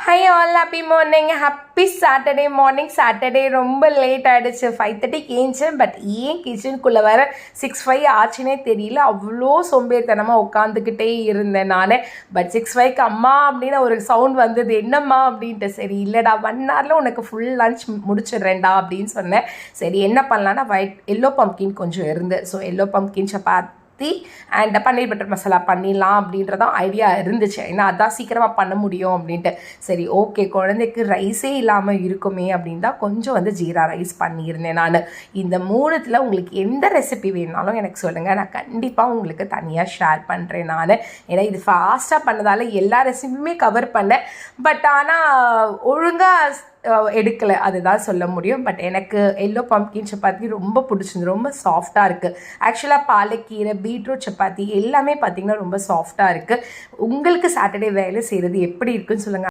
Hi all, happy morning, happy Saturday morning. Saturday ரொம்ப late ஆகிடுச்சு. 5:30 ஏஞ்சேன். But ஏன் கிச்சனுக்குள்ளே வர 6:05 ஆச்சுன்னே தெரியல. அவ்வளோ சோம்பேறித்தனமாக உட்காந்துக்கிட்டே இருந்தேன் நான். பட் 6:05க்கு அம்மா அப்படின்னு ஒரு சவுண்ட் வந்தது. என்னம்மா அப்படின்ட்டு. சரி இல்லைடா 1 ஹவரில் உனக்கு ஃபுல் லன்ச் முடிச்சிடுறேன்டா அப்படின்னு சொன்னேன். சரி என்ன பண்ணலான்னா எல்லோ பம்ப்கின் கொஞ்சம் இருந்து. So yellow pumpkin chapati and paneer butter masala பண்ணிடலாம் அப்படின்றதான் ஐடியா இருந்துச்சு. ஏன்னா அதான் சீக்கிரமாக பண்ண முடியும் அப்படின்ட்டு. சரி ஓகே, குழந்தைக்கு ரைஸே இல்லாமல் இருக்குமே அப்படின்னு தான் கொஞ்சம் ஜீரா ரைஸ் பண்ணியிருந்தேன் நான். இந்த 3த்தில் உங்களுக்கு எந்த ரெசிபி வேணாலும் எனக்கு சொல்லுங்கள், நான் கண்டிப்பாக உங்களுக்கு தனியாக ஷேர் பண்ணுறேன் நான். ஏன்னா இது ஃபாஸ்ட்டாக பண்ணதால் எல்லா ரெசிபியுமே கவர் பண்ணேன். பட் ஆனால் ஒழுங்காக எடுக்கலை, அதுதான் சொல்ல முடியும். பட் எனக்கு எல்லோ பம்ப்கின் சப்பாத்தி ரொம்ப பிடிச்சிருந்து. ரொம்ப சாஃப்டாக இருக்குது. ஆக்சுவலாக பாலக்கீரை பீட்ரூட் சப்பாத்தி எல்லாமே பார்த்திங்கன்னா ரொம்ப சாஃப்டாக இருக்குது. உங்களுக்கு சாட்டர்டே வேலை செய்கிறது எப்படி இருக்குன்னு சொல்லுங்கள்.